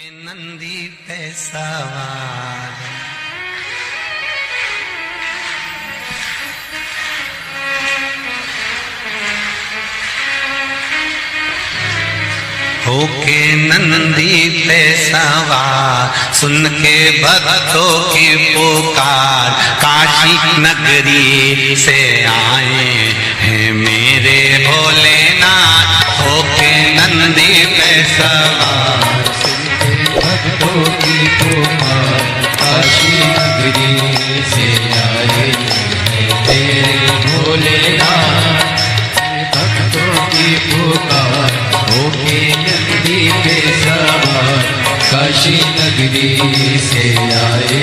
नंदी पे सवार होके नंदी पे सवार, सुन के भक्तों की पुकार, काशी नगरी से आए हैं मेरे भोलेनाथ। होके नंदी पे सवार, भक्तों की पुकार, काशी नगरी से आए तेरे भोलेनाथ। भक्तों की पुकार, होके नंदी पे सवार, काशी नगरी से आए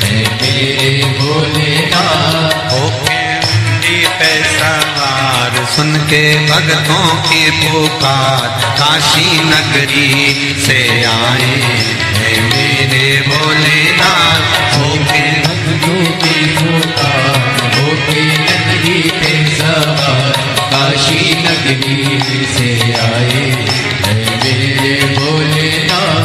मेरे भोलेनाथ। होके नंदी पे सवार, सुन के भक्तों की पुकार, काशी नगरी से आए हैं मेरे भोलेनाथ। होके भक्तों की पुकार, होके नंदी पे सवार, काशी नगरी से आए मेरे भोलेनाथ।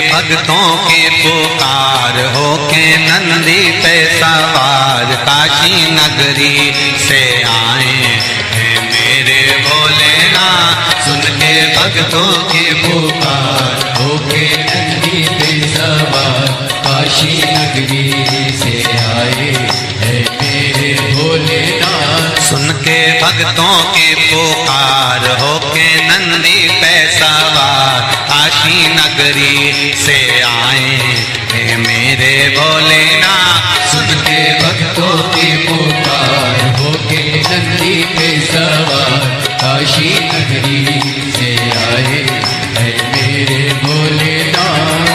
भक्तों की पुकार, होके नंदी पे सवार, काशी नगरी से आए हैं मेरे भोलेनाथ। सुन के भक्तों की पुकार, होके नंदी पे सवार, काशी नगरी से आए हैं मेरे भोलेनाथ। सुन के भक्तों की पुकार, होके नंदी पे सवार, काशी नगरी से आए हैं मेरे भोलेनाथ। सुन के भक्तों की पुकार, होके नंदी पे सवार, काशी नगरी से आए हैं मेरे भोलेनाथ।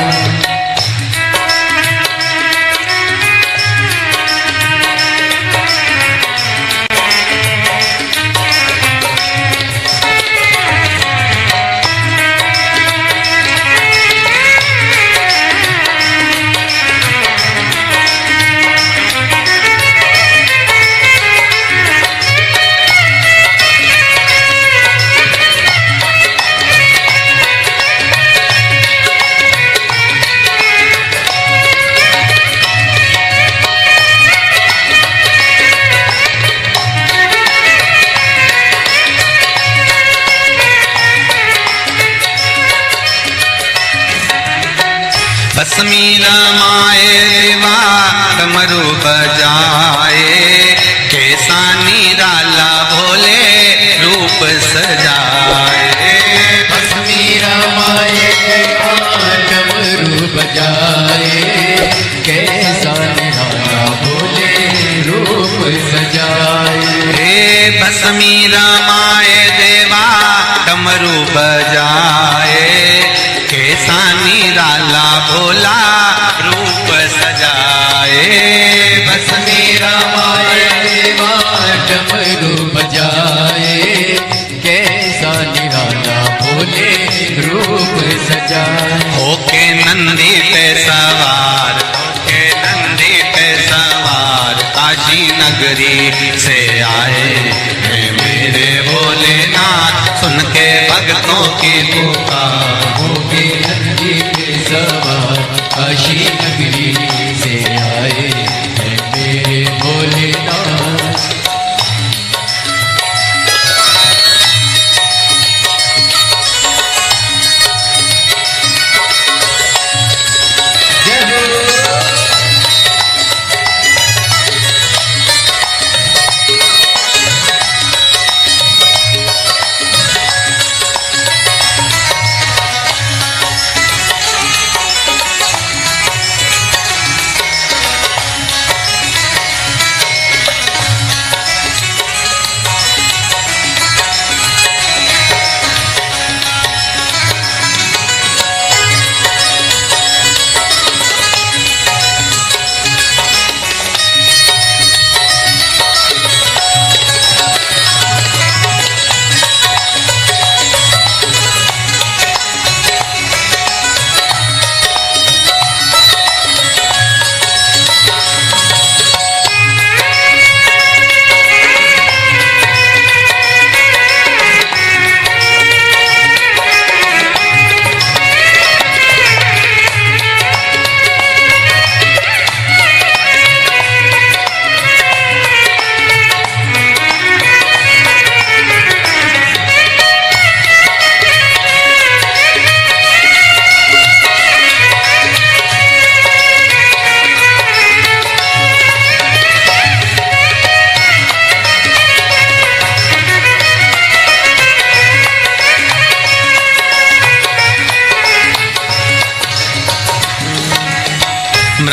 भस्मी रमाए देवा डमरू बजाए, कैसा निराला भोले रूप सजाए। भस्मी रमाए देवा डमरू बजाए, कैसा निराला भोले रूप सजाए। भस्मी रमाए देवा डमरू बजाए, कैसा निराला भोला रूप सजाए। भस्मी रमाए देवा डमरू बजाए, कैसा निराला भोले रूप सजाए। होके नंदी पे सवार, होके नंदी पे सवार, काशी नगरी से आए हैं मेरे भोलेनाथ। सुन के भक्तों की पुकार, होके नंदी पे सवार, काशी नगरी से आए हैं मेरे भोलेनाथ।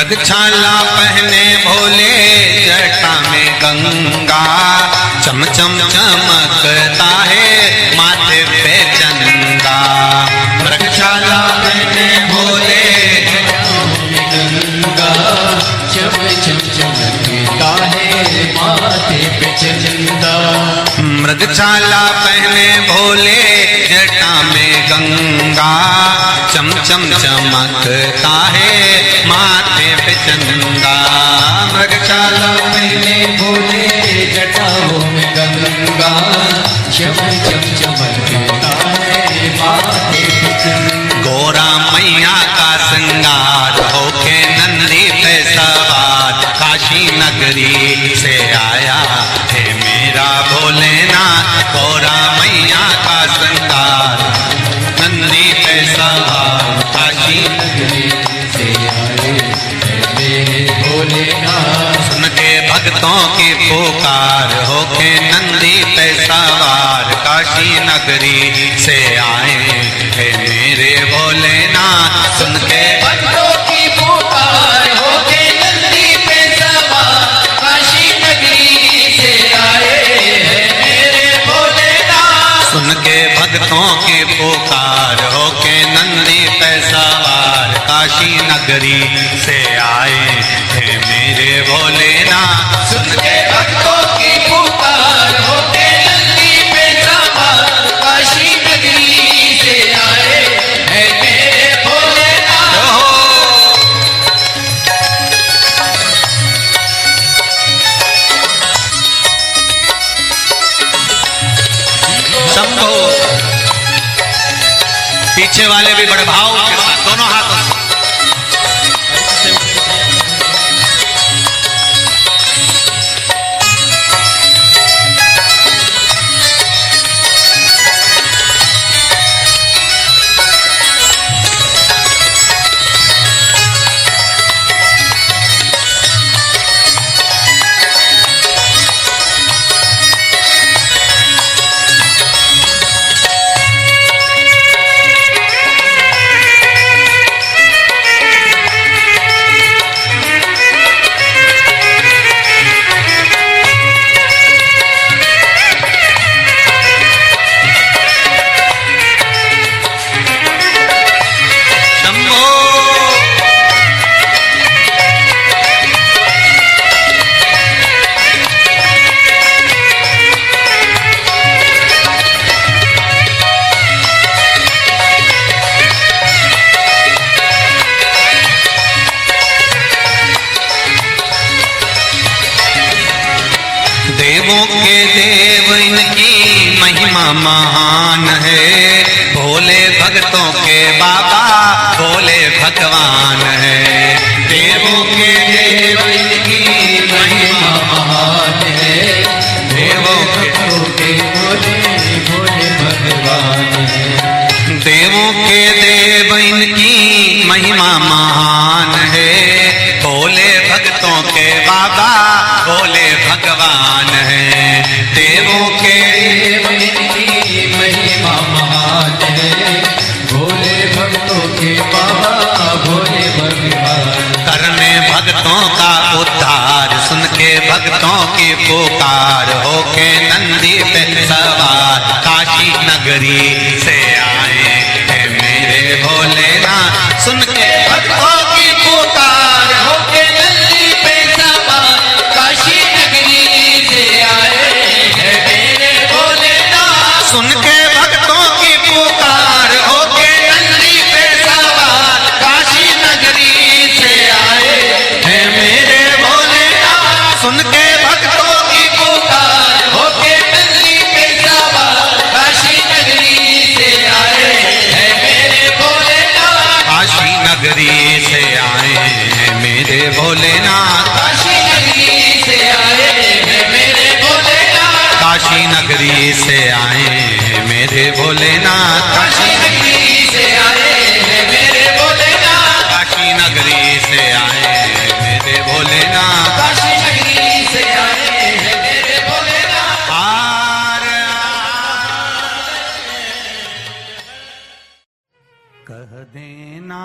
मृगछाला पहने भोले जटा में गंगा, चम चम चमकता है माथे पे चंदा। मृगछाला पहने भोले गंगा, चम चम चमकता है माथे पे चंदा। मृगछाला पहने भोले जटा में गंगा, चम चम चमकता है माथे पे चंदा। मृगछाला पहने भोले जटाओं में गंगा, चम चम चमकता है माथे पे चंदा। गोरा मैया का श्रृंगार होके नंदी पे सवार, काशी नगरी से आया है मेरा भोलेनाथ। गोरा मैया का श्रृंगार नंदी पे सवार, काशी नगरी से आए है मेरे भोलेनाथ। सुन के भक्तों की पुकार होके नंदी पे सवार, काशी नगरी से आए है मेरे भोलेनाथ। सुन के भक्तों की पुकार होके नंदी पे सवार, काशी नगरी से आए हैं मेरे भोलेनाथ। सुन के भक्तों की पुकार होके नंदी पे सवार, काशी नगरी से आए हैं मेरे भोलेनाथ। सुन के भक्तों की पुकार होके नंदी पे सवार, काशी नगरी से आए हैं मेरे भोलेनाथ। शंभो। पीछे वाले भी बड़े भाव के साथ दोनों हाथों से देवों के देव इनकी महिमा महान है, भोले भक्तों के बाबा भोले भगवान है। देवों के देव इनकी महिमा महान है, देवों के भोले भोले भगवान है। देवों के देव इनकी महिमा महान है, भोले भक्तों के बाबा भोले भगवान है। देवों के देव इनकी महिमा महान है, भोले भक्तों के बाबा भोले भगवान। करने भक्तों का उद्धार, सुन के भक्तों की पुकार होके नंदी पे सवार, काशी नगरी से आए हैं मेरे भोलेनाथ। सुन के भक्तों की पुकार होके नंदी पे सवार, काशी नगरी से आए हैं मेरे भोलेनाथ। सुन के भक्तों की पुकार होके नंदी पे सवार, काशी नगरी से आए हैं मेरे भोलेनाथ। सुन के भक्तों की पुकार होके नंदी पे सवार, काशी नगरी से आए हैं मेरे भोलेनाथ। काशी नगरी से आए हैं मेरे भोलेनाथ। काशी नगरी से आए हैं मेरे भोलेनाथ। काशी नगरी से आए हैं मेरे भोलेनाथ। काशी नगरी से आए हैं मेरे भोलेनाथ। काशी नगरी से आए हैं मेरे भोलेनाथ। काशी नगरी से आए हैं मेरे भोलेनाथ। आर कह देना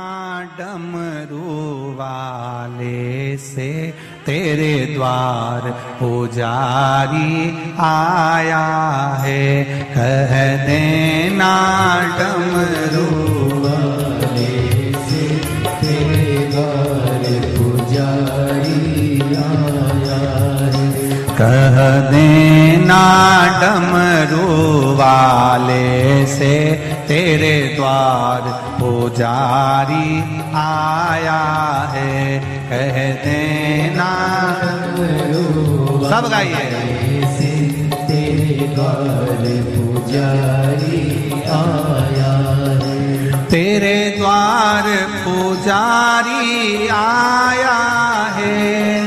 डमरू वाले से तेरे द्वार पुजारी आया है। कह देना डमरू वाले से तेरे द्वार पुजारी आया है। कह देना डमरू वाले से तेरे द्वार पुजारी आया है। कह देना सब गाइए से तेरे द्वार पुजारी आया है। तेरे द्वार पुजारी आया है।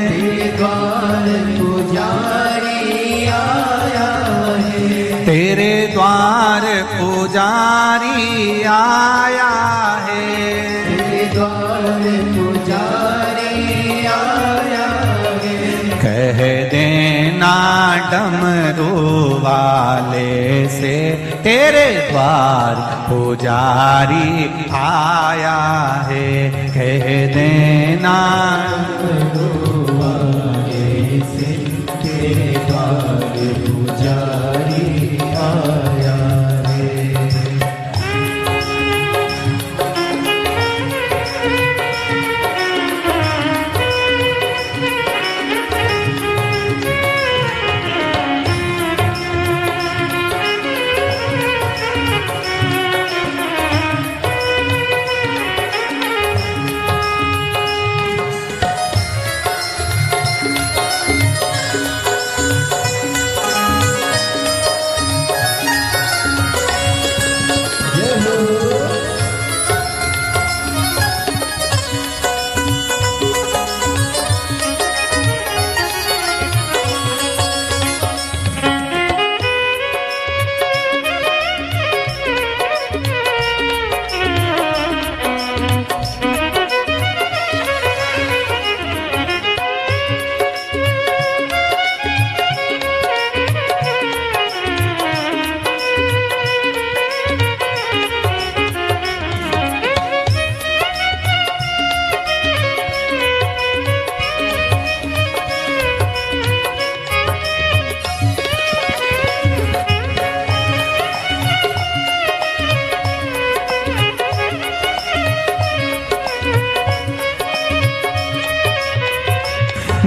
तेरे द्वार पुजारी आया है। तेरे द्वार पुजारी आया है। तेरे द्वार पुजारी आया है। कह देना डमरू वाले से तेरे द्वार पुजारी आया है। कह देना डमरू वाले से तेरे द्वार पुजारी आया है।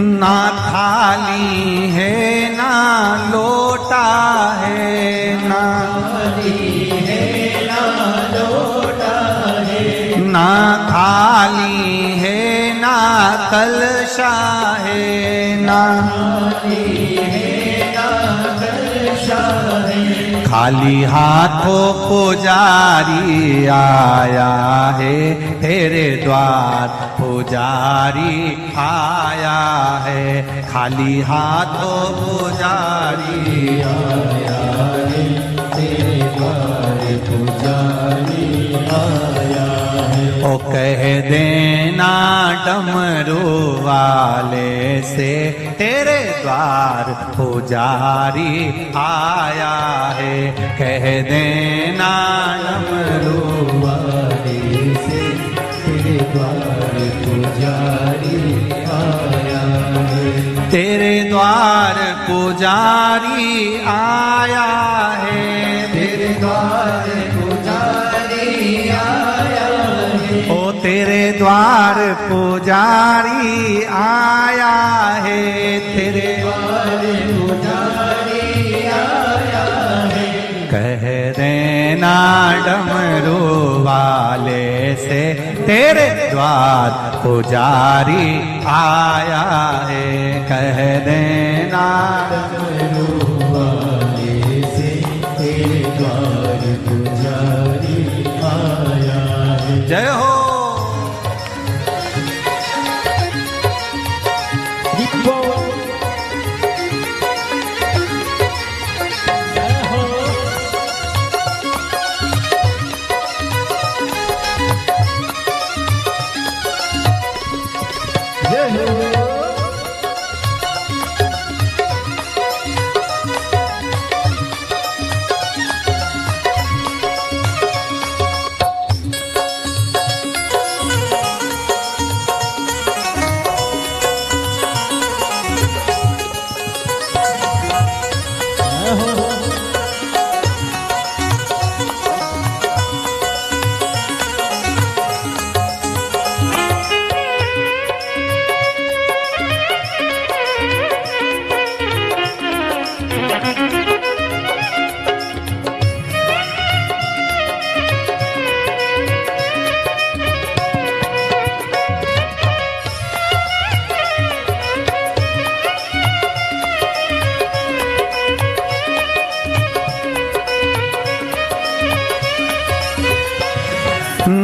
ना थाली है ना लोटा है। ना थाली है ना लोटा है। ना थाली है ना कलशा है। ना थाली है ना कलशा है। खाली हाथों पुजारी आया है। तेरे द्वार पुजारी आया है। खाली हाथों पुजारी आया है। तेरे द्वार पुजारी आया है। ओ कह देना डमरू वाले से तेरे द्वार पुजारी आया है। कह देना डमरू वाले से तेरे द्वार पुजारी आया है। तेरे द्वार पुजारी आया है। तेरे द्वार पुजारी आया है। ओ तेरे द्वार पुजारी आया है। तेरे द्वार पुजारी आया है। कह देना डमरू वाले से तेरे द्वार पुजारी आया है। कह देना डमरू वाले से तेरे द्वार पुजारी आया है। जय हो।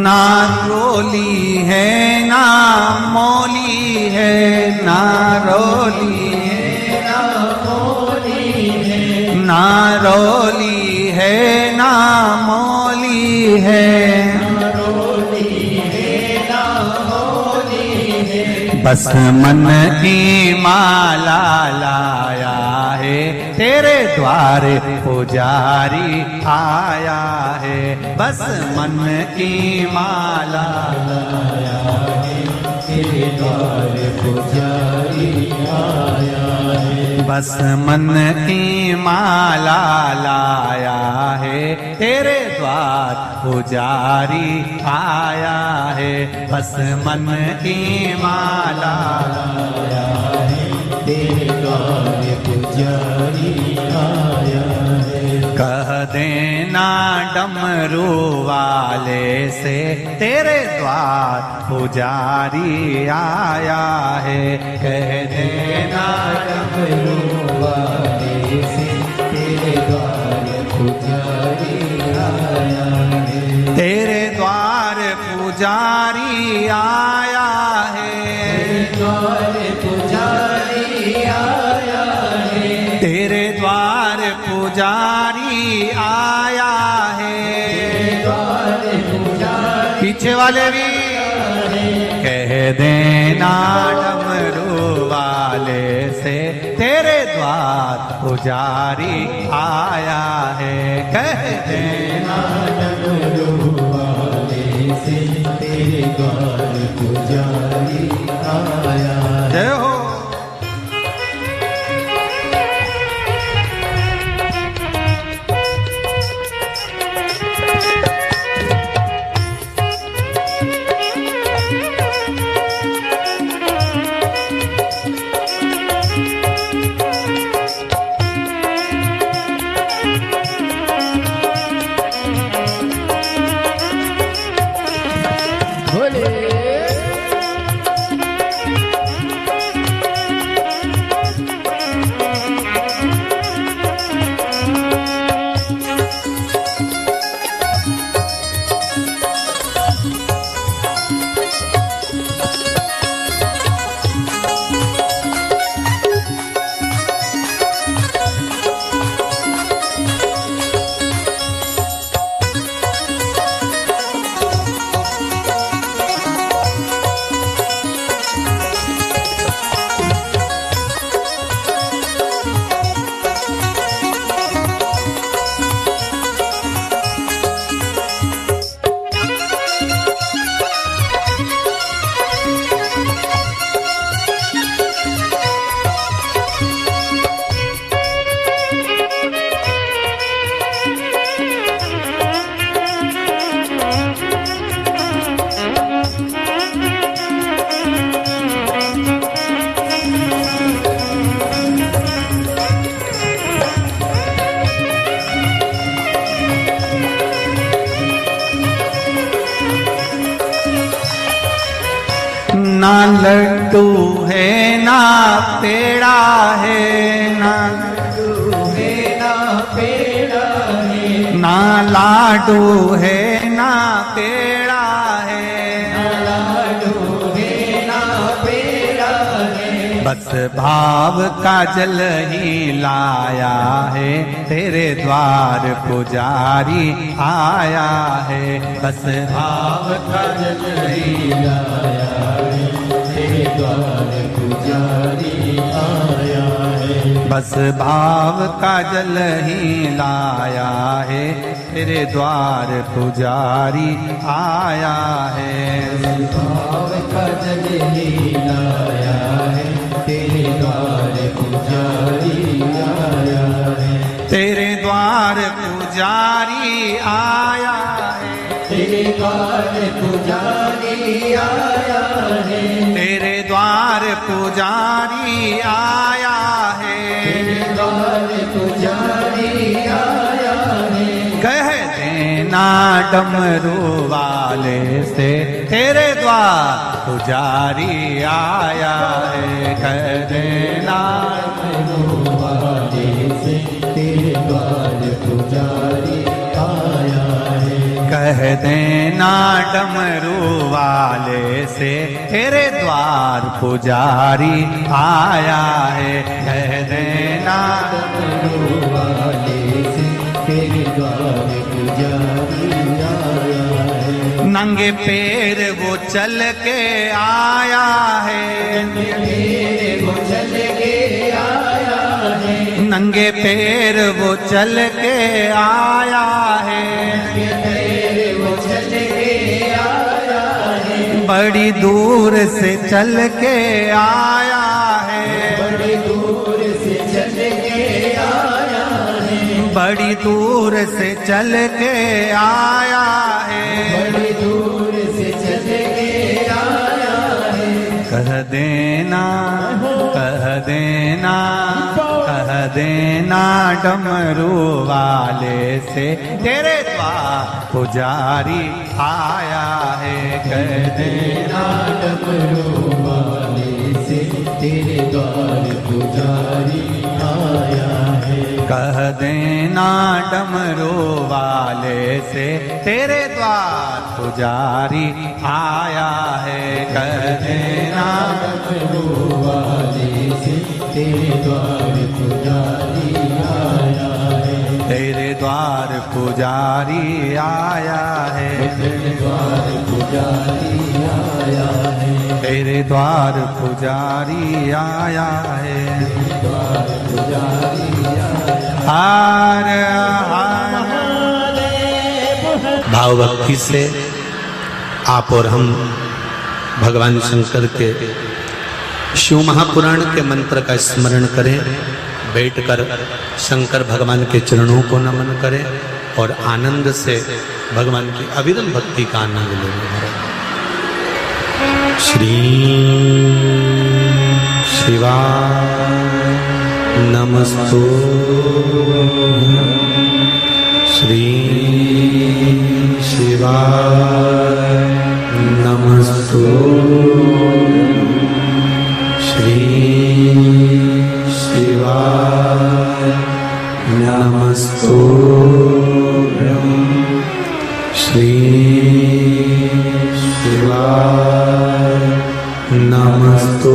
ना रोली है ना मौली है, ना रोली है ना मौली है, ना रोली है ना मौली है, ना रोली है ना मौली है। बस मन की माला लाया है, तेरे द्वार पुजारी आया है। बस मन की माला लाया है, तेरे द्वार पुजारी आया है। बस मन की माला लाया है, तेरे द्वार पुजारी आया है। बस मन की माला लाया है, तेरे द्वार पुजारी आया है। कह देना डमरू वाले से, तेरे द्वार पुजारी आया है। कह देना डमरू वाले से, तेरे द्वार पुजारी आया है। तेरे द्वार पुजारी आया है, द्वार पुजारी आया है। तेरे द्वार पुजारी आया है, द्वार पुजारी। पीछे वाले भी कह देना डमरू वाले से, तेरे द्वार पुजारी आया है। कह देना डमरू वाले से, तेरे द्वार पुजारी आया है। जय हो। ना लड्डू है ना पेड़ा है, ना लड्डू है ना पेड़ा है, ना लाडू है ना पेड़ा है, ना लाडू है ना पेड़ा है। बस भाव का जल ही लाया है, तेरे द्वार पुजारी आया है। बस भाव का जल ही लाया है, तेरे द्वार पुजारी आया है। बस भाव का जल ही लाया है, तेरे द्वार पुजारी आया है। भाव का जल ही लाया है, तेरे द्वार पुजारी आया है। तेरे द्वार पुजारी आया है, तेरे द्वार पुजारी आया है। तेरे द्वार पुजारी आया है, तेरे द्वार पुजारी आया है। कह देना डमरू वाले से, तेरे द्वार पुजारी आया है। कह देना डमरू वाले से, तेरे द्वार पुजारी आया है। कह देना डमरू वाले से तेरे द्वार पुजारी आया है। कह देना डमरू वाले से तेरे द्वार पुजारी आया है। नंगे पैर वो चल के आया है। वो चल के आया है। नंगे पैर वो चल के आया है। वो चल के आया है। बड़ी दूर से चल के आया है। बड़ी दूर से चल के आया है। बड़ी दूर से चल के आया है। बड़ी दूर से चल के आया है। कह देना, कह देना, कह देना डमरू वाले से तेरे द्वार पुजारी आया है। कह देना डमरू वाले से तेरे द्वार पुजारी आया है। कह देना डमरू वाले से तेरे द्वार पुजारी आया है। कह देना डमरू वाले से तेरे द्वार पुजारी आया है। तेरे द्वार पुजारी आया है। तेरे द्वार पुजारी आया है। तेरे द्वार पुजारी आया है। द्वार पुजारी आया है। हार हार भाव भक्ति से आप और हम भगवान शंकर के शिव महापुराण के मंत्र का स्मरण करें। बैठकर शंकर भगवान के चरणों को नमन करें और आनंद से भगवान की अविरल भक्ति का आनंद लें। श्री शिवाय नमस्तुभ्यं। श्री शिवाय नमस्तुभ्यं। श्री शिवाय नमस्तुभ्यं। श्री शिवाय नमस्तुभ्यं।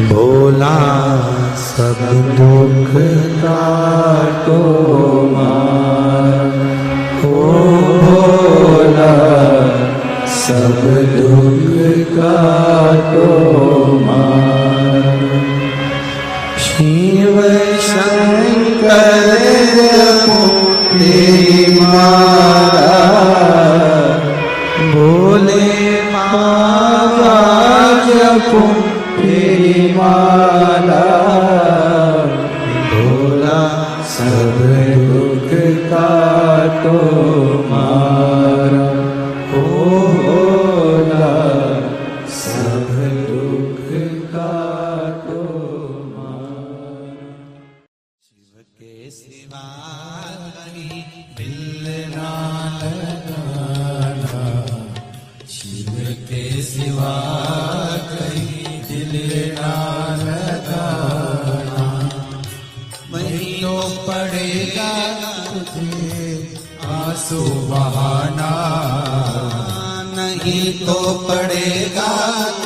भोला सब दुख काटो मार। ओ भोला सब दुख काटो मार। शिव शंकर तेरी मारा। भोले बाबा जपो तेरी माला। भोला सब दुख काटो मारा। ओ भोला सब दुख काटो मारा। शिव के सिवा कहीं दिल ना लगाना। शिव के सिवा कहीं दिल ना लगाना। वही तो पड़ेगा तुझे आंसू बहाना। नहीं तो पड़ेगा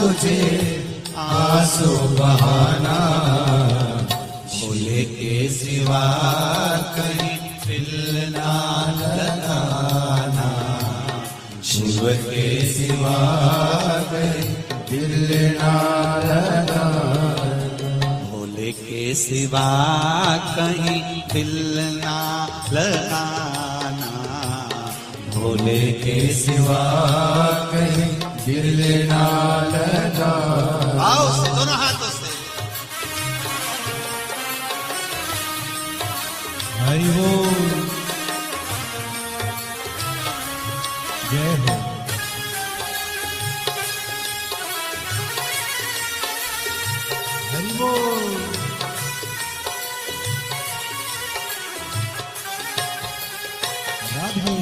तुझे आंसू बहाना। भोले के सिवा कहीं दिल ना लगाना। शिव के सिवा कहीं दिल ना लगाना। भोले के सिवा कहीं दिल ना लगाना। भोले के सिवा कहीं दिल ना लगाना। आओ से दोनों हाथों से। हरि बोल। जय हो। हरि बोल। राधे।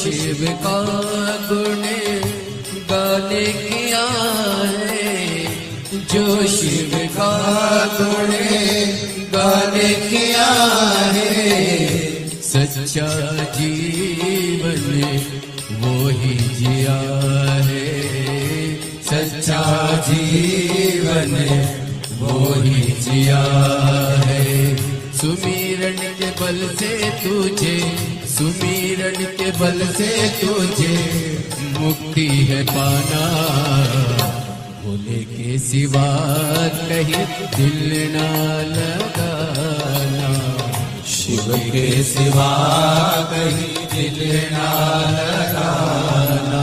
शिव का गुण गाने किया है, जो शिव का गुण गाने किया है, सच्चा जीवन वो ही जिया है, सच्चा जीवन वो ही जिया है। सुमिरन के बल से तुझे, सुमिरन के बल से तुझे मुक्ति है पाना, भोले के सिवा कहीं दिल ना लगाना, शिव के सिवा कहीं दिल ना लगाना।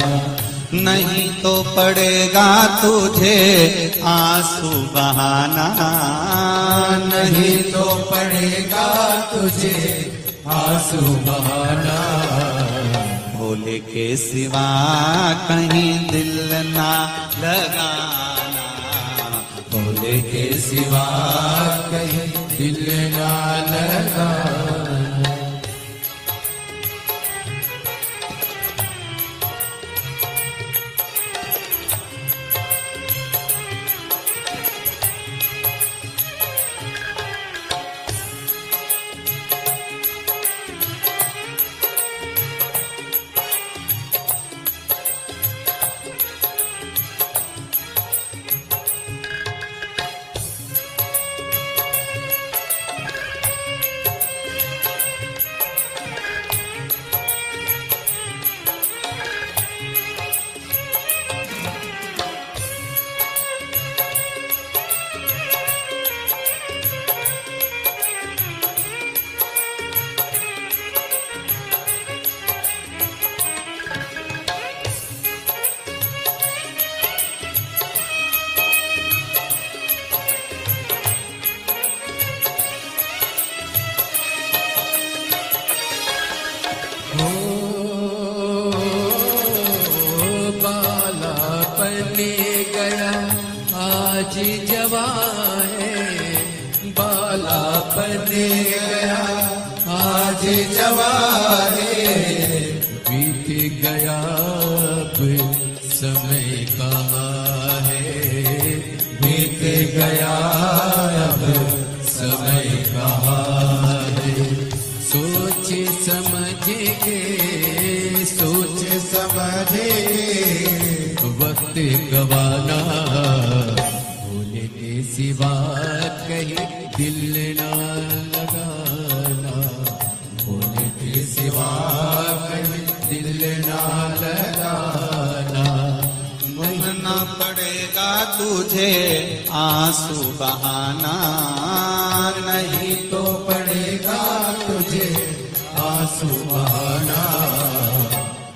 नहीं तो पड़ेगा तुझे आंसू बहाना, नहीं तो पड़ेगा तुझे आंसू बहाना, भोले के सिवा कहीं दिल ना लगाना, भोले के सिवा कहीं दिल ना लगाना। गया आज जवान है, बालापन गया आज जवान है, बीत गया अब समय कहाँ है, बीत गया अब समय कहाँ है। सोच समझ के, सोच समझ के वक्त गवाना, भोले के सिवा कहीं दिल ना लगाना, भोले के सिवा कहीं दिल ना लगाना। भूलना पड़ेगा तुझे आंसू बहाना, नहीं तो पड़ेगा तुझे आंसू बहाना,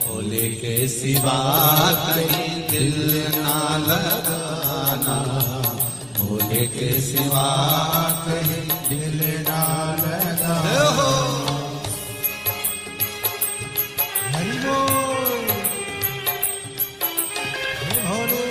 भोले के सिवा कहीं दिल ना लगाना, भोले के सिवा कहीं दिल ना लगाना। हरि बोल भोले।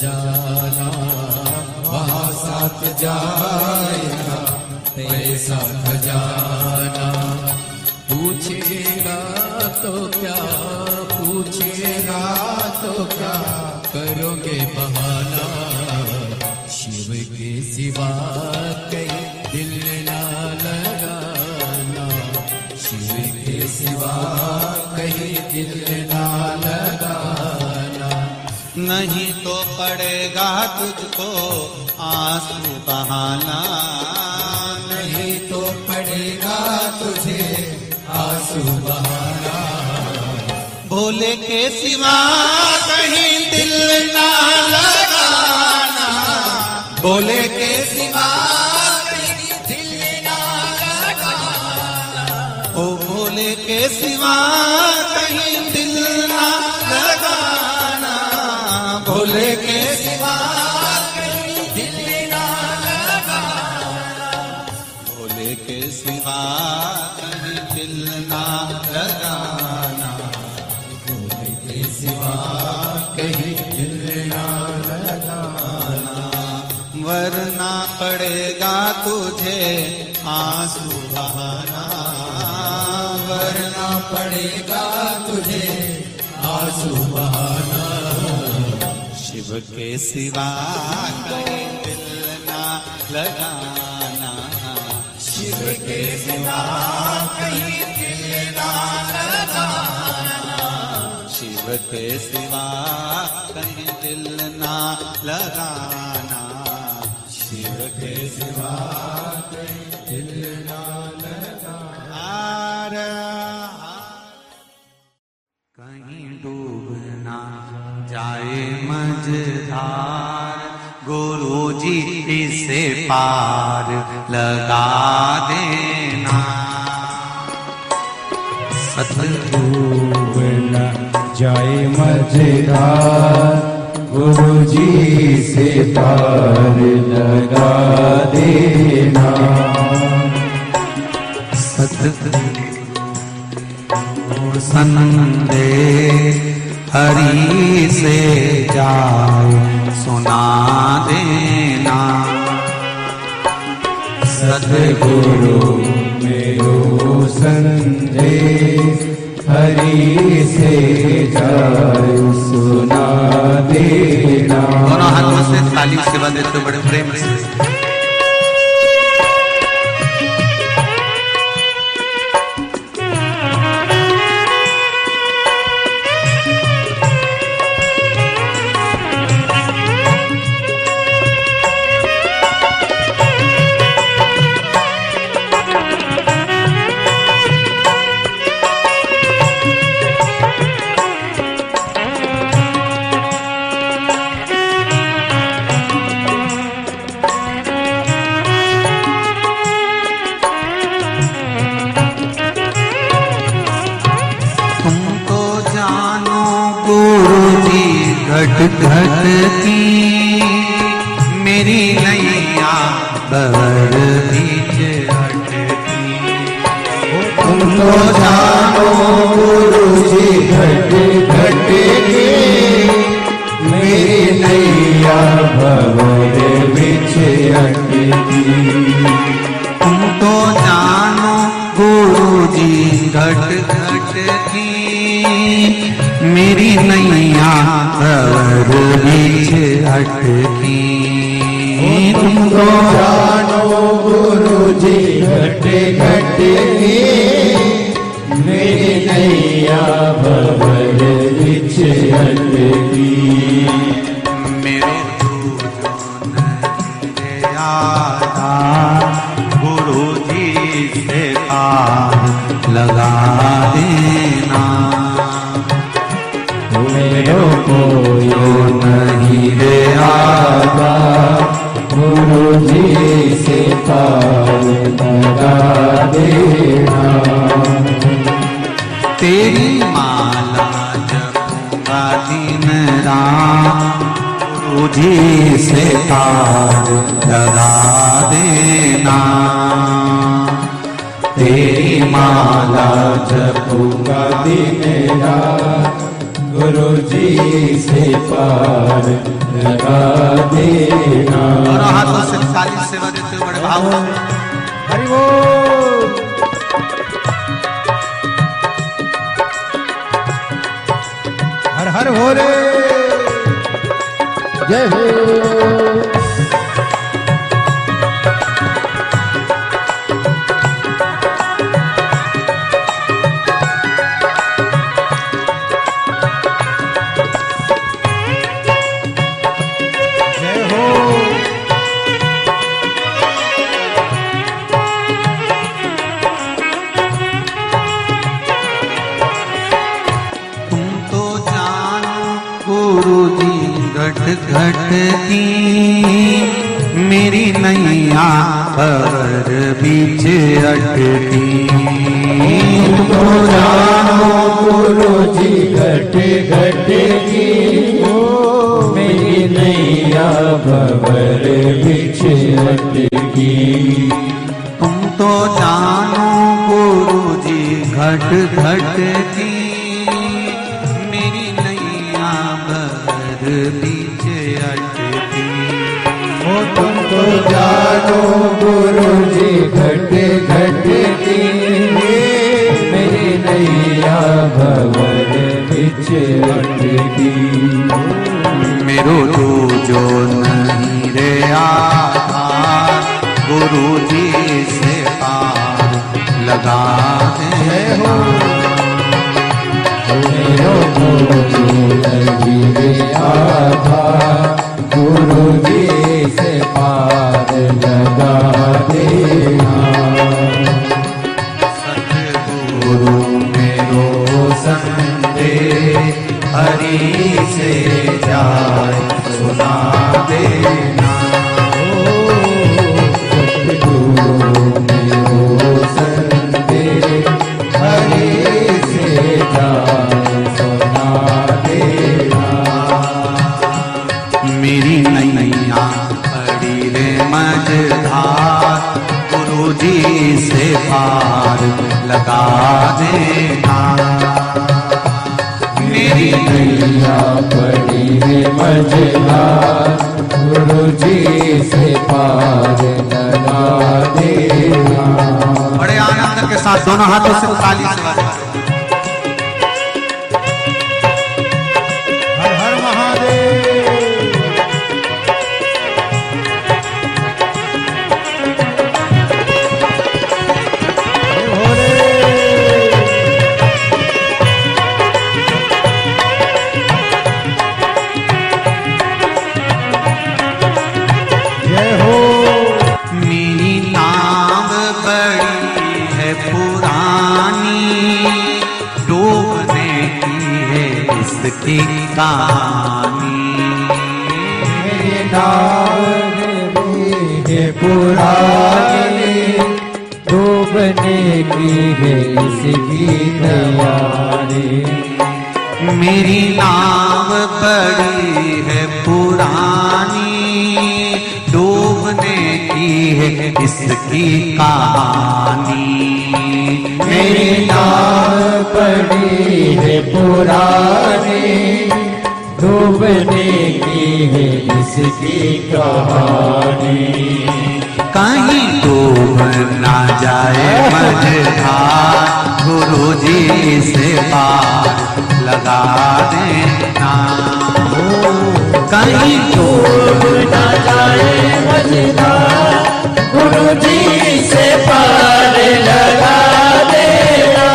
जाना, वहाँ साथ जाएगा पैसा खजाना। पूछेगा तो क्या, पूछेगा तो क्या, करोगे बहाना। शिव के सिवा कहीं दिल ना लगाना, शिव के सिवा कहीं दिल ना लगाना। नहीं तो पड़ेगा तुझको आंसू बहाना, नहीं तो पड़ेगा तुझे आंसू बहाना। भोले के सिवा कहीं दिल ना लगाना, भोले के सिवा कहीं दिल ना लगाना। ओ भोले के सिवा कहीं दिल ना लगाना, भोले के सिवा कहीं दिल ना लगाना। भोले के सिवा कहीं दिल ना लगाना, भोले के सिवा कहीं दिल ना लगाना। वरना पड़ेगा तुझे आंसू बहाना, वरना पड़ेगा तुझे आंसू बहाना। शिव के सिवा कहीं दिल ना लगाना, शिव के सिवा कहीं दिल ना लगाना। शिव के सिवा कहीं दिल ना लगाना, शिव के सिवा कहीं दिल ना लगाना। कहीं डूब ना जाए मझधार, गुरुजी इसे पार लगा देना। डूब न जाए मझधार, गुरुजी से पार लगा देना। सतगुरु संदेश हरि से जाए सुना देना। सतगुरु मेरो संदेश हरि से जाए सुना देना। दोनों हाथों से ताली सेवा देते बड़े प्रेम से। घट घट की मेरी नैया बड़ बीच अटकी। तुम तो जानो गुरुजी घट घट की मेरी नैया भंवर बिछ अटकी। तुम तो जानो गुरुजी घट घट की मेरी नैया भंवर बीच अटकी। तुम तो जानो गुरुजी घट घट की मेरी नैया भंवर बिछ अटकी। मेरे तुझो नहीं आता गुरुजी से पार लगा देना। मेरो कोई नहीं रे आता गुरुजी से पार लगा देना। तेरी माला जपूंगा दिन रात गुरुजी से पार लगा देना। तेरी माला जपूंगा दिन रात गुरु जी से पार लगा देना। दोनों हाथों से ताली सेवा देते हुए बड़े भाव हरि बोल। हर हर भोले जय हो। घट की मेरी नैया पर बीच अटकी। तो जानो गुरु जी घट घट की मेरी नैया भंवर बीच अटकी। तुम तो जानो गुरु जी घट घट की मेरी नैया भंवर बीच अटकी। ओ तुम तो जानो गुरु जी घट घट की मेरी नैया भंवर बीच अटकी। मेरो जो नहीं रे आधार गुरु जी से पार लगा दे हो। मेरो जो नहीं रे आधार गुरु जी से पार लगा देना। सतगुरु मेरो संदेश हरि से जाए सुना देना। सतगुरु मेरो संदेश हरि से जाए सुना देना। मेरी नैया पड़ी रे मझधार गुरु जी से पार लगा देना। मेरी नैया पड़ी है मझधार गुरु जी से पार लगा देना। बड़े आनंद के साथ दोनों हाथों से ताली से बजाएं। हर हर महादेव। मेरी नाव बड़ी है पुरानी डूबने की है इसकी कहानी। मेरी नाव है पुरानी डूबने की है इसकी तैयारी। मेरी नाव बड़ी है पुरानी डूबने की है इसकी कहानी। मेरी नाव बड़ी है पुरानी डूबने की है इसकी कहानी। कहीं डूब ना जाए मझधार गुरु जी से पार लगा देना। कहीं डूब ना जाए मझधार गुरु जी से पार लगा देना।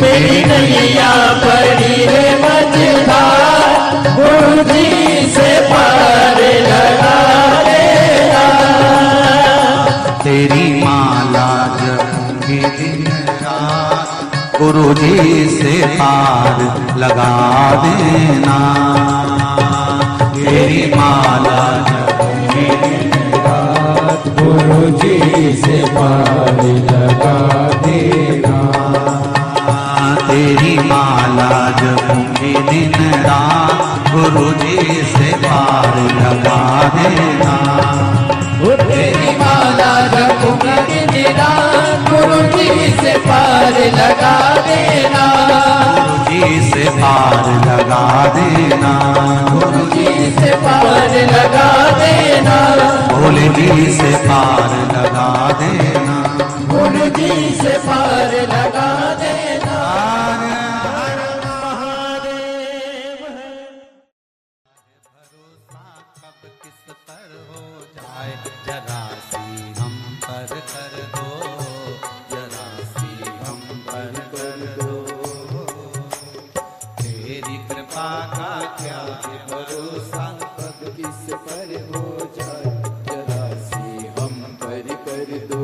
मेरी नैया पड़ी है मझधार गुरु जी से पार लगा देना। तेरी माला जपूंगी दिन रात गुरु जी से पार लगा देना। तेरी माला जपूंगी दिन रात गुरु जी से पार लगा देना। तेरी माला जपूंगी दिन रात गुरु जी से पार लगा देना। तेरी माला जपूंगी दिन रात गुरु जी से पार लगा देना। गुरु जी से पार लगा देना, गुरु जी से पार लगा देना, भोले जी से पार लगा देना, गुरु जी से पार लगा देना। भरोसा कब किस पर हो जाए, जरा सी हम पर कर दो, जरा सी हम पर कर दो। तेरी कृपा का क्या है भरोसा, कब किस पर हो जाए, जरा सी हम पर कर दो,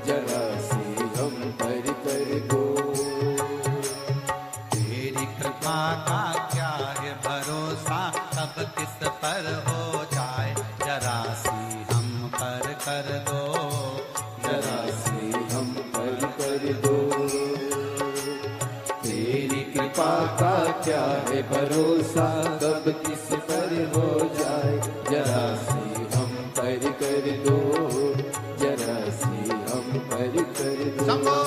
जरा सी हम पर कर दो। तेरी कृपा का क्या है भरोसा, कब किस पर हो जाए, जरा सी हम पर कर दो, जरा सी हम पर कर दो। तेरी कृपा का क्या है भरोसा, कब किस पर हो जाए, जरा सी हम पर कर दो, जरा सी हम पर कर दो।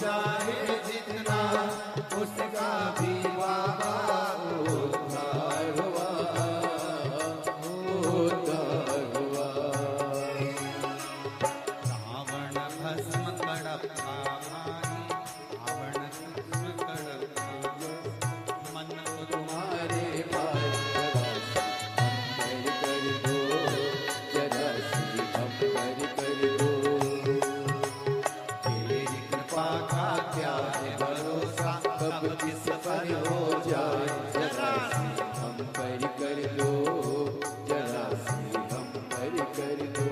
चाहे जितना उसका भी बाबा उद्धार हुआ, उद्धार हुआ। रावण भस्म कड़प्पा भाई, रावण भस्म कड़प्पा, मन को तुम्हारे पास जरा सी हम कर दो, तेरी कृपा का क्या है भरोसा, कब किस पर हो जाए, जरा सी हम कर दो, जरा सी हम कर दो।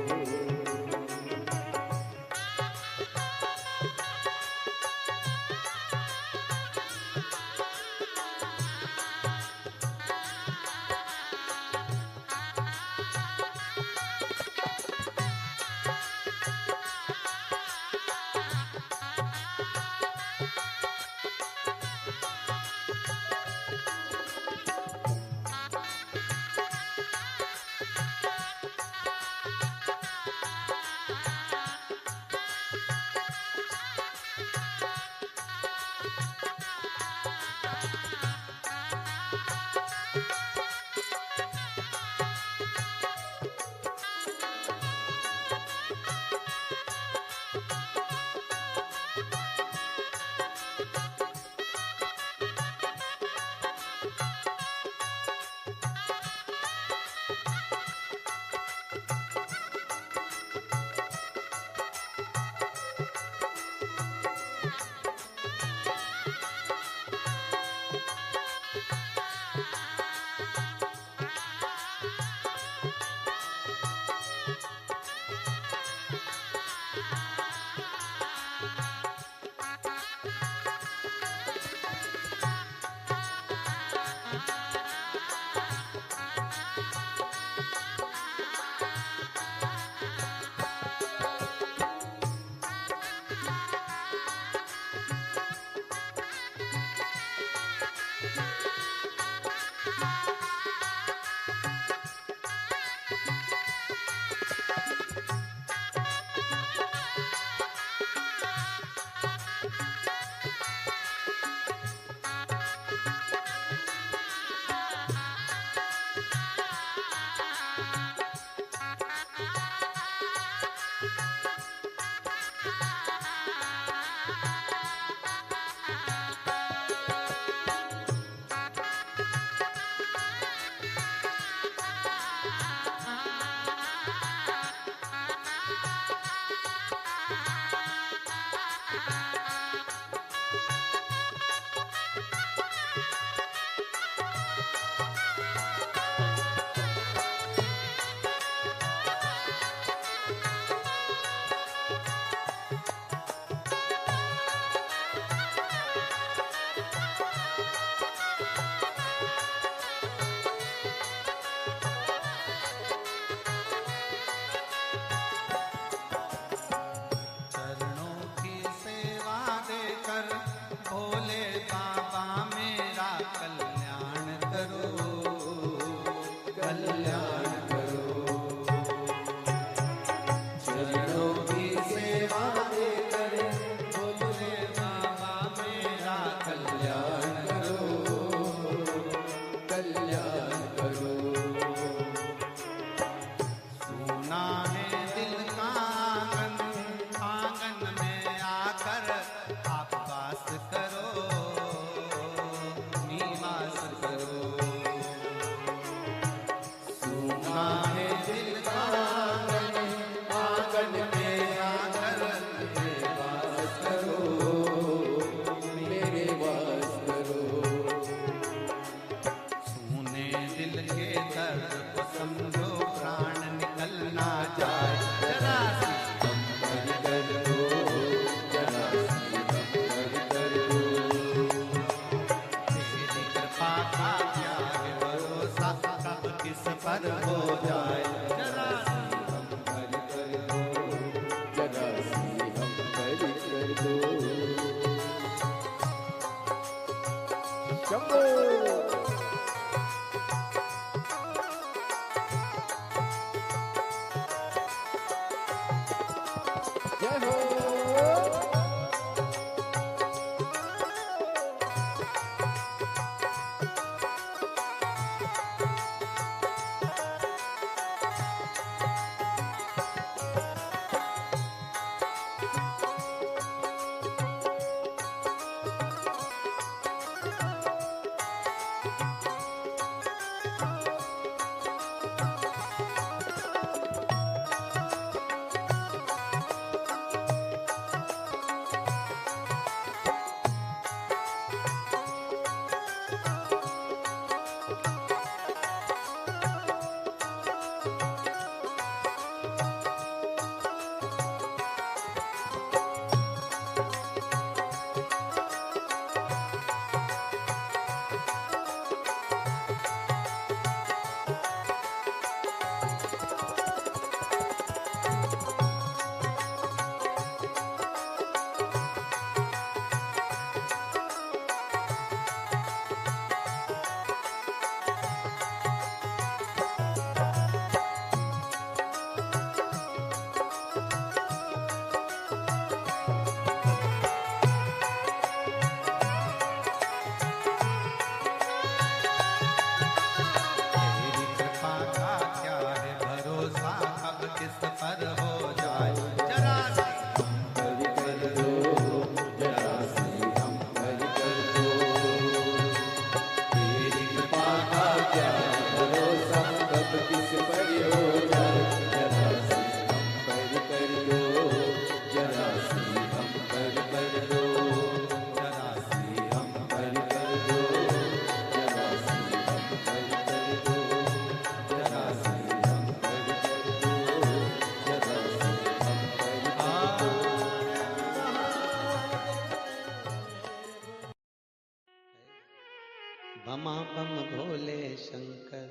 बमा बम भोले शंकर,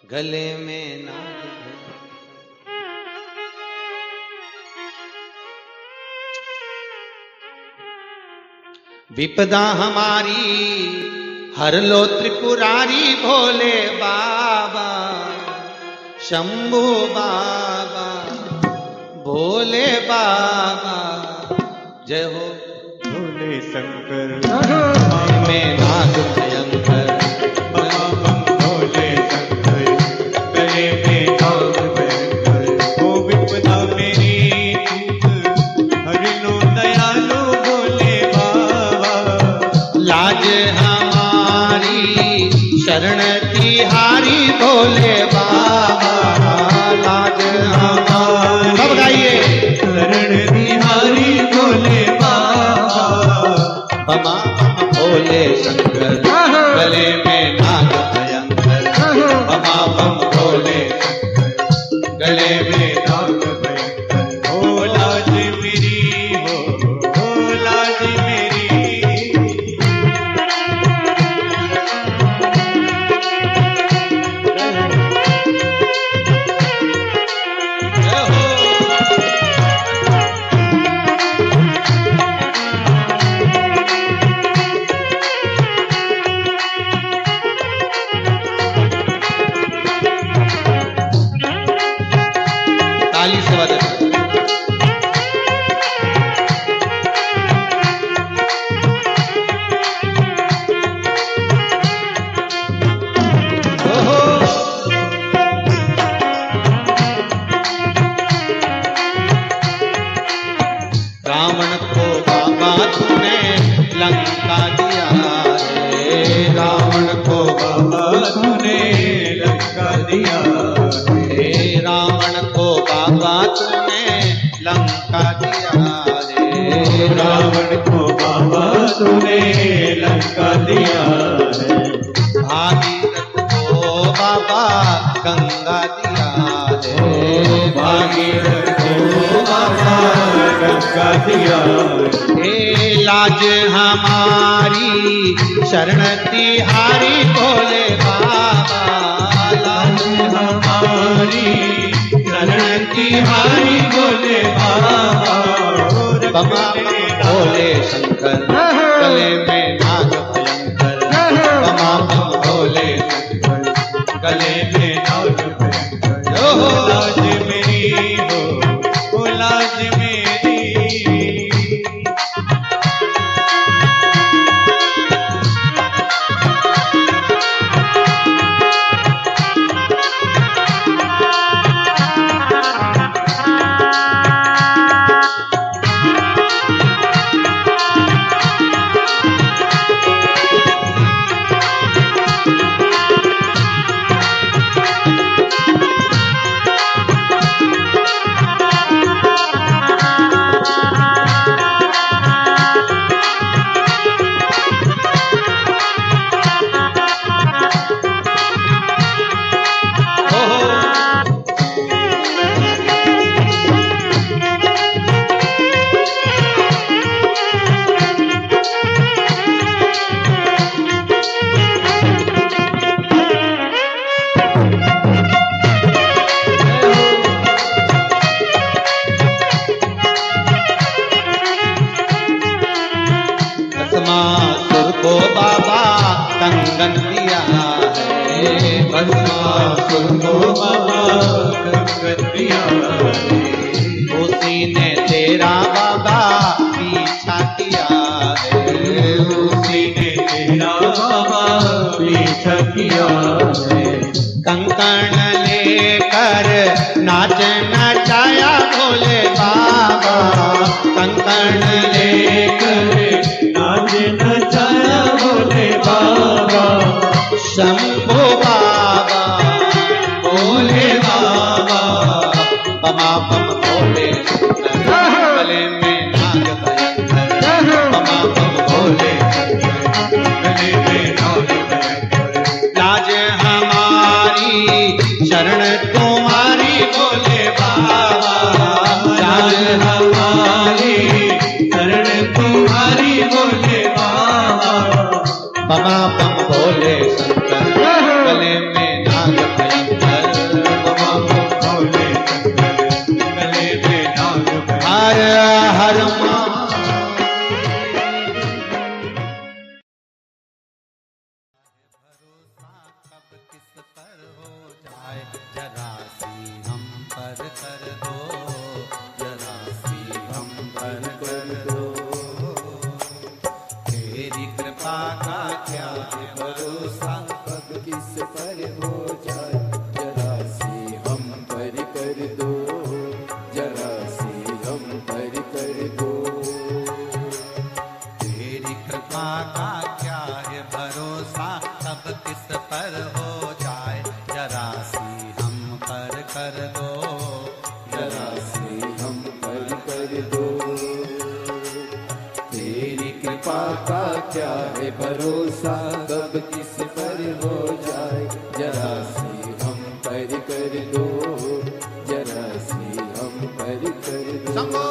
गले में नाग भैंकर। विपदा हमारी हर लो त्रिपुरारी भोले बाबा, शंभू बाबा, भोले बाबा, जय हो भोले शंकर में नाग भयंकर। भोले शंकर गले में नाग भयंकर। ओ विपदा मेरी हर लो दयालु भोले बाबा, लाज हमारी शरण तिहारी भोले बाबा, लाज हमारी। सब गाइए। शरण तिहारी भोले बाबा, बमा बम भोले शंकर, गले में नाग भयंकर। बमा बम भोले शंकर, गले में नाग भयंकर। ओ लाज मेरी हो लाज मेरी। जय हो। ताली से बजाते। ओहो। रावण को बाबा तूने लंका दिया रे, रावण को बाबा तूने लंका दिया रे, रावण को बाबा तूने लंका दिया रे, रावण को बाबा तूने लंका दिया है। भागीरथ को बाबा गंगा दिया रे, भागीरथ को बाबा गंगा दिया हे लाज हमारी शरण तिहारी भोले बाबा, लाज हमारी शरण तिहारी भोले बाबा। बमा भोले शंकर, गले में नाग भयंकर। बमा बम भोले शंकर, गले में नाग भयंकर। ओहो। लाज मेरी हो लाज मेरी। भस्मासुर को बाबा कंगन दिया है, भस्मासुर को बाबा कंगन दिया है। उसी ने तेरा बाबा पीछा किया है, उसी ने तेरा बाबा पीछा किया है। कंकण लेकर नाच नचाया भोले बाबा, कंकण लेकर नाच नचाया भोले बाबा। शंभो बाबा, भोले बाबा, बमा बम भोले शंकर, गले में नाग भयंकर। बमा बम भोले शंकर, गले में नाग भयंकर। लाज हमारी शरण तुम्हारी भोले बाबा, का क्या है भरोसा, कब किस पर हो जाए, जरा सी हम पर कर दो, जरा सी हम पर कर दो। तेरी कृपा का क्या है भरोसा, कब किस पर हो जाए, जरा सी हम पर कर दो, जरा सी हम पर कर दो। तेरी कृपा का क्या है भरोसा, कब किस पर हो जाए, जरा सी हम पर कर दो, जरा सी हम पर कर दो।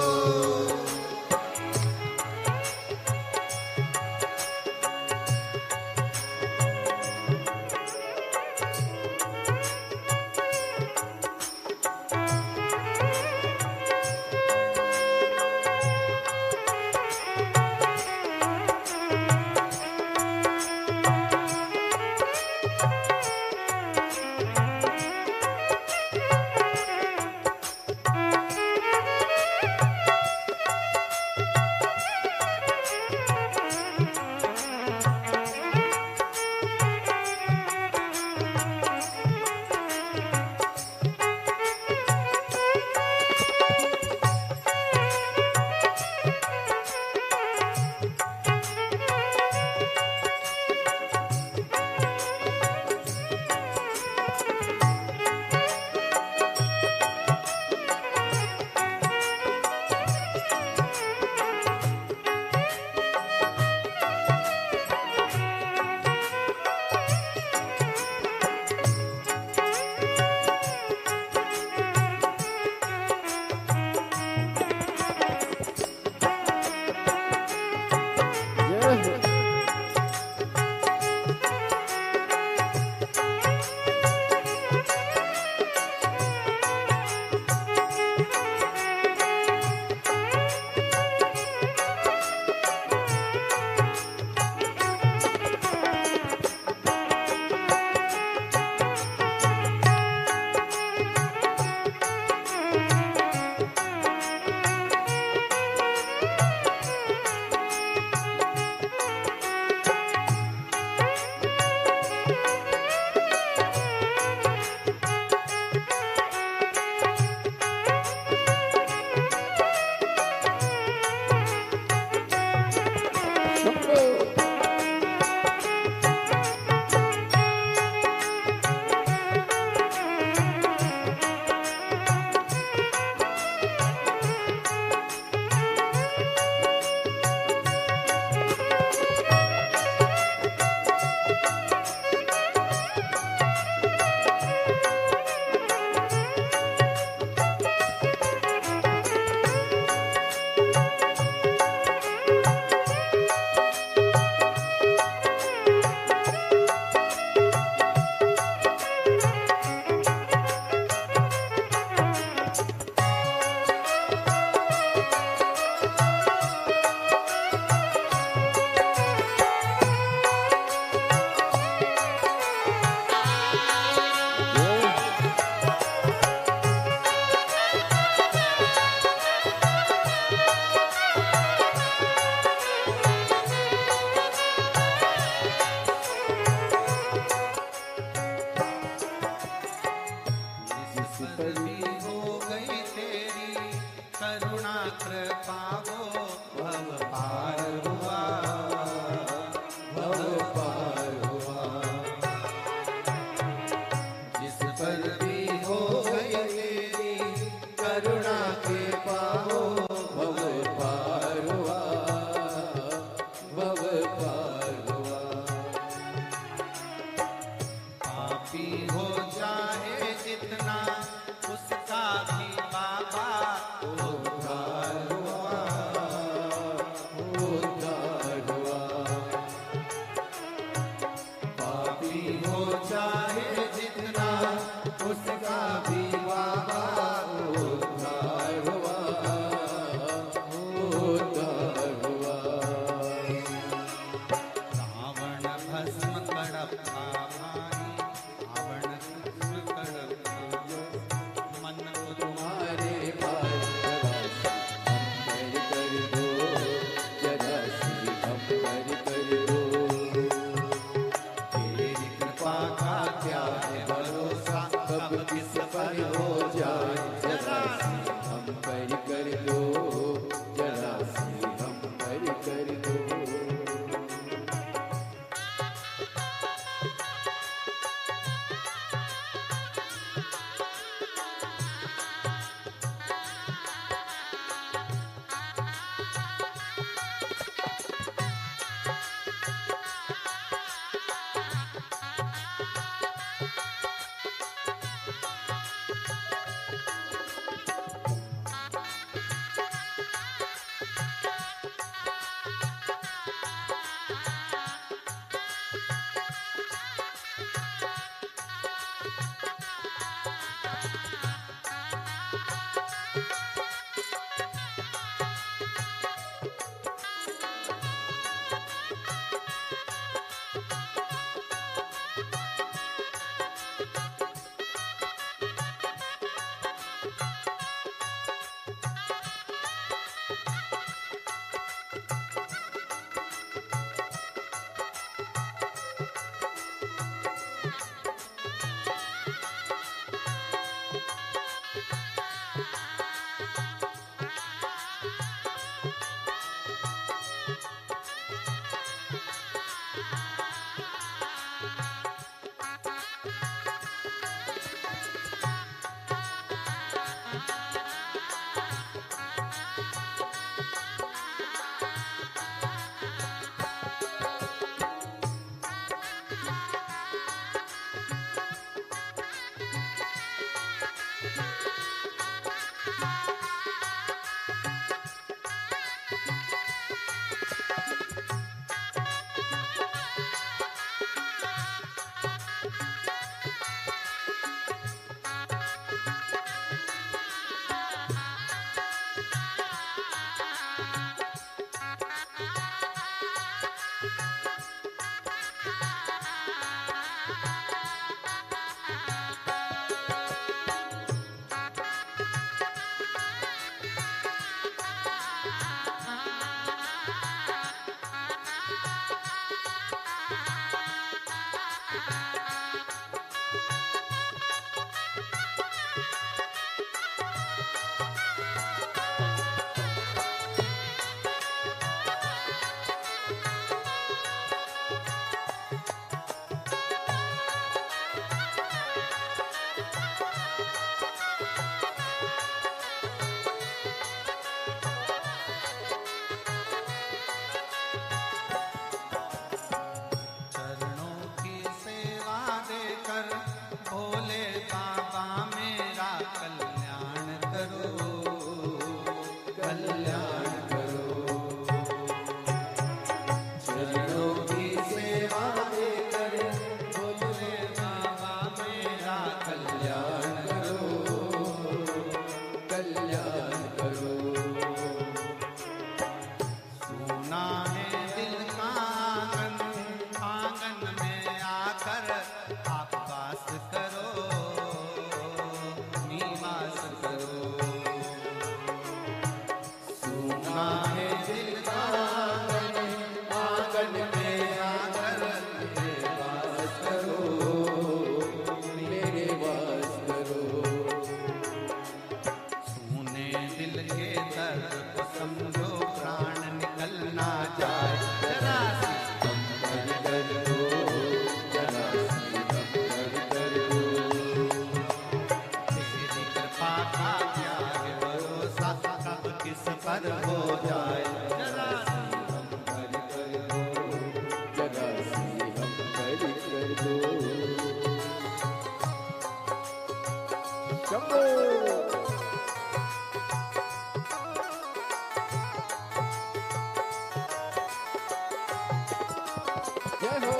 जय हो।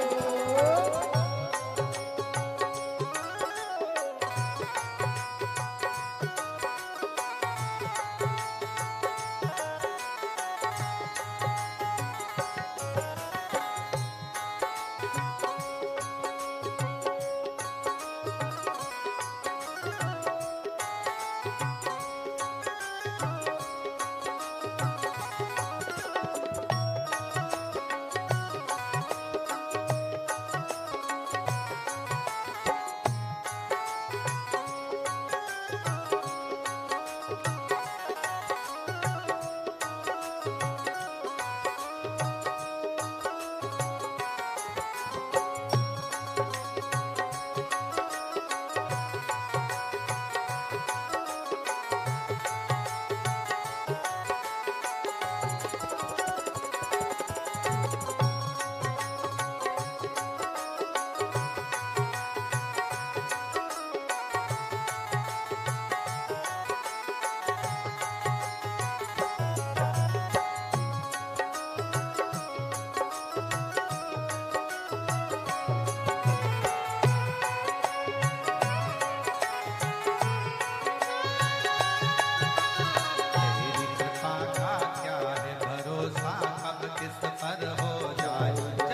तेरी कृपा का क्या है भरोसा, कब किस पर हो जाए